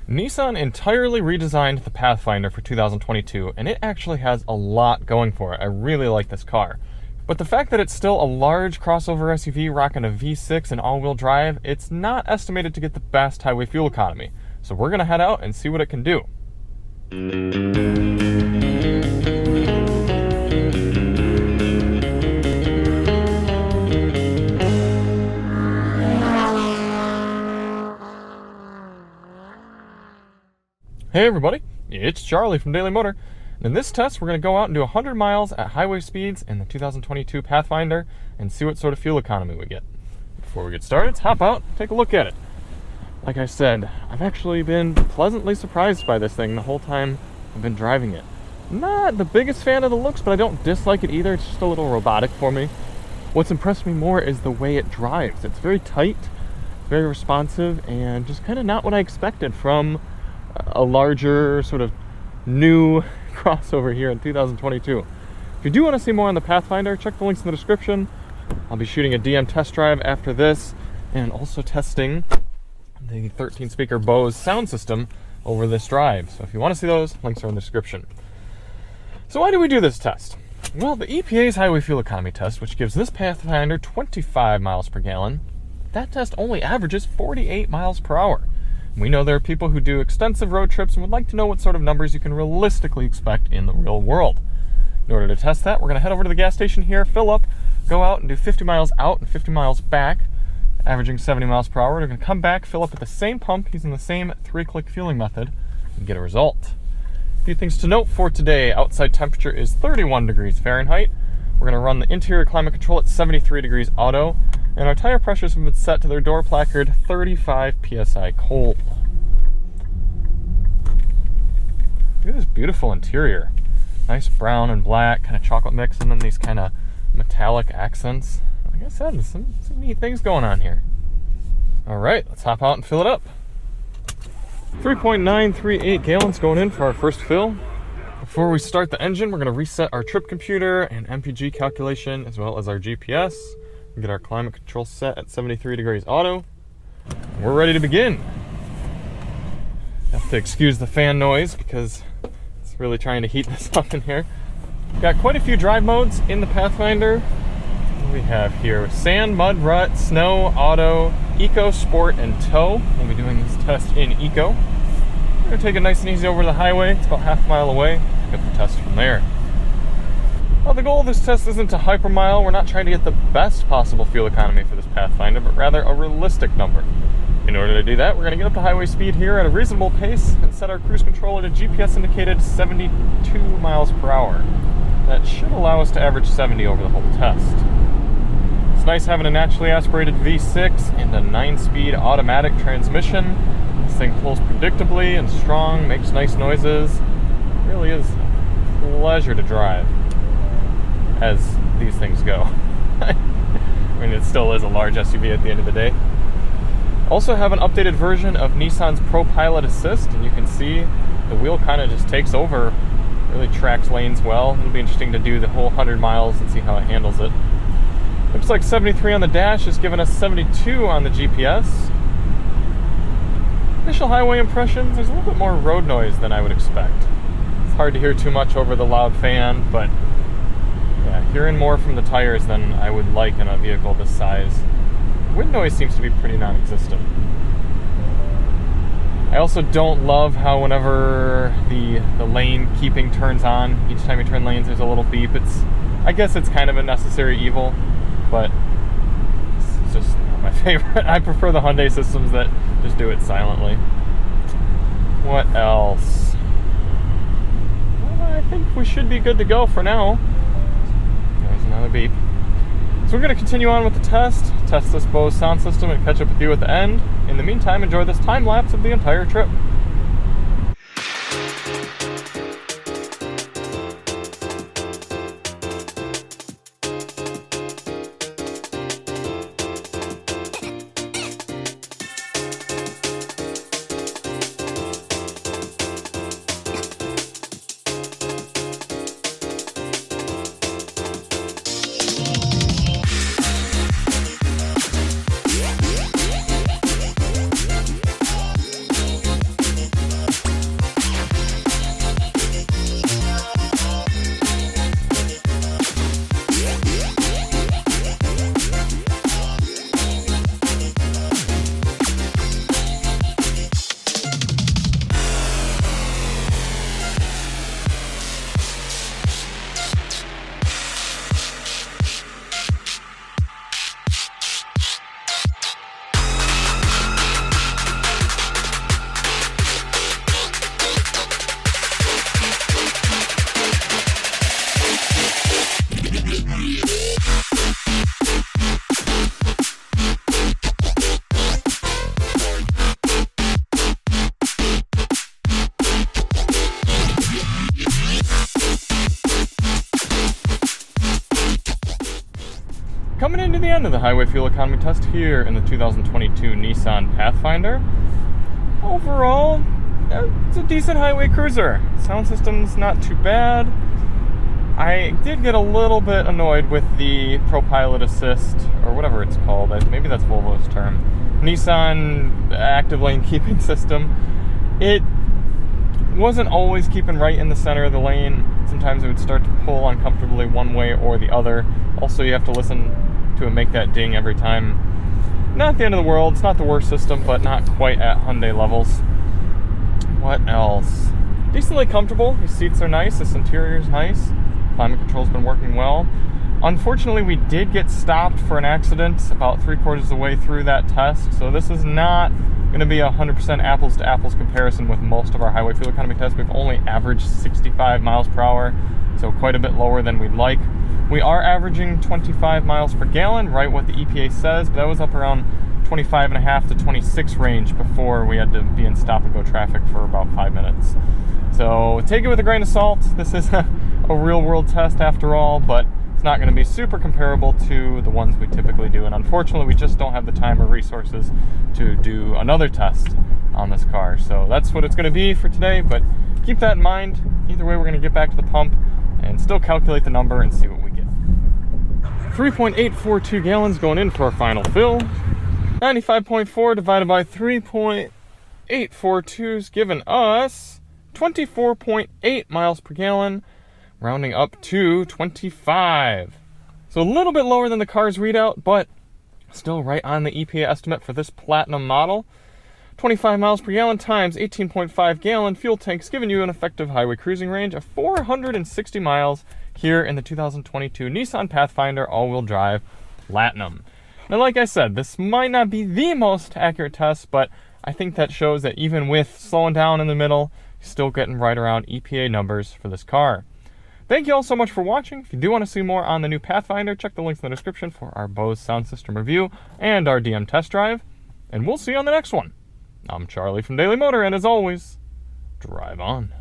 Nissan entirely redesigned the Pathfinder for 2022, and it actually has a lot going for it. I really like this car. But the fact that it's still a large crossover SUV rocking a V6 and all-wheel drive, it's not estimated to get the best highway fuel economy. So we're going to head out and see what it can do. Hey everybody, it's Charlie from Daily Motor, and in this test we're going to go out and do 100 miles at highway speeds in the 2022 Pathfinder and see what sort of fuel economy we get. Before we get started, let's hop out and take a look at it. Like I said, I've actually been pleasantly surprised by this thing the whole time I've been driving it. Not the biggest fan of the looks, but I don't dislike it either. It's just a little robotic for me. What's impressed me more is the way it drives. It's very tight, very responsive, and just kind of not what I expected from a larger sort of new crossover here in 2022. If you do want to see more on the Pathfinder, check the links in the description. I'll be shooting a DM test drive after this and also testing the 13-speaker Bose sound system over this drive. So if you want to see those, links are in the description. So why do we do this test? Well, the EPA's highway fuel economy test, which gives this Pathfinder 25 miles per gallon, that test only averages 48 miles per hour. We know there are people who do extensive road trips and would like to know what sort of numbers you can realistically expect in the real world. In order to test that, we're going to head over to the gas station here, fill up, go out and do 50 miles out and 50 miles back, averaging 70 miles per hour. We're going to come back, fill up at the same pump using the same 3-click fueling method, and get a result. A few things to note for today. Outside temperature is 31 degrees Fahrenheit. We're going to run the interior climate control at 73 degrees auto. And our tire pressures have been set to their door placard 35 psi cold. Look at this beautiful interior. Nice brown and black, kind of chocolate mix, and then these kind of metallic accents. Like I said, some neat things going on here. All right, let's hop out and fill it up. 3.938 gallons going in for our first fill. Before we start the engine, we're going to reset our trip computer and MPG calculation, as well as our GPS. Get our climate control set at 73 degrees auto. We're ready to begin. Have to excuse the fan noise because it's really trying to heat this up in here. Got quite a few drive modes in the Pathfinder. What do we have here? Sand, mud, rut, snow, auto, eco, sport, and tow. We'll be doing this test in eco. We're going to take it nice and easy over the highway. It's about half a mile away. Pick up the test from there. Well, the goal of this test isn't to hypermile. We're not trying to get the best possible fuel economy for this Pathfinder, but rather a realistic number. In order to do that, we're going to get up to highway speed here at a reasonable pace and set our cruise control at a GPS-indicated 72 miles per hour. That should allow us to average 70 over the whole test. It's nice having a naturally aspirated V6 and a 9-speed automatic transmission. This thing pulls predictably and strong, makes nice noises. It really is a pleasure to drive, as these things go. I mean, it still is a large SUV at the end of the day. Also have an updated version of Nissan's Pro Pilot Assist, and you can see the wheel kind of just takes over, really tracks lanes well. It'll be interesting to do the whole 100 miles and see how it handles it. Looks like 73 on the dash is giving us 72 on the GPS. Initial highway impressions, there's a little bit more road noise than I would expect. It's hard to hear too much over the loud fan, but yeah, hearing more from the tires than I would like in a vehicle this size. Wind noise seems to be pretty non-existent. I also don't love how whenever the lane keeping turns on, each time you turn lanes there's a little beep. I guess it's kind of a necessary evil, but it's just not my favorite. I prefer the Hyundai systems that just do it silently. What else? Well, I think we should be good to go for now. There's another beep. So we're going to continue on with the test this Bose sound system, and catch up with you at the end. In the meantime, enjoy this time lapse of the entire trip. And the highway fuel economy test here in the 2022 Nissan Pathfinder. Overall, it's a decent highway cruiser. Sound system's not too bad. I did get a little bit annoyed with the ProPilot Assist, or whatever it's called. Maybe that's Volvo's term. Nissan active lane keeping system. It wasn't always keeping right in the center of the lane. Sometimes it would start to pull uncomfortably one way or the other. Also, you have to listen to it make that ding every time. Not the end of the world. It's not the worst system, but not quite at Hyundai levels. What else? Decently comfortable. These seats are nice. This interior is nice. Climate control's been working well. Unfortunately, we did get stopped for an accident about 3/4 of the way through that test, so this is not going to be a 100% apples to apples comparison with most of our highway fuel economy tests. We've only averaged 65 miles per hour, so quite a bit lower than we'd like. We are averaging 25 miles per gallon, right what the EPA says, but that was up around 25.5 to 26 range before we had to be in stop and go traffic for about 5 minutes. So take it with a grain of salt. This is a real world test after all, but it's not going to be super comparable to the ones we typically do. And unfortunately, we just don't have the time or resources to do another test on this car. So that's what it's going to be for today, but keep that in mind. Either way, we're going to get back to the pump and still calculate the number and see what we get. 3.842 gallons going in for our final fill. 95.4 divided by 3.842 is giving us 24.8 miles per gallon, rounding up to 25. So a little bit lower than the car's readout, but still right on the EPA estimate for this Platinum model. 25 miles per gallon times 18.5 gallon fuel tanks, giving you an effective highway cruising range of 460 miles here in the 2022 Nissan Pathfinder all-wheel drive Platinum. Now, like I said, this might not be the most accurate test, but I think that shows that even with slowing down in the middle, you're still getting right around EPA numbers for this car. Thank you all so much for watching. If you do want to see more on the new Pathfinder, check the links in the description for our Bose sound system review and our DM test drive. And we'll see you on the next one. I'm Charlie from Daily Motor, and as always, drive on.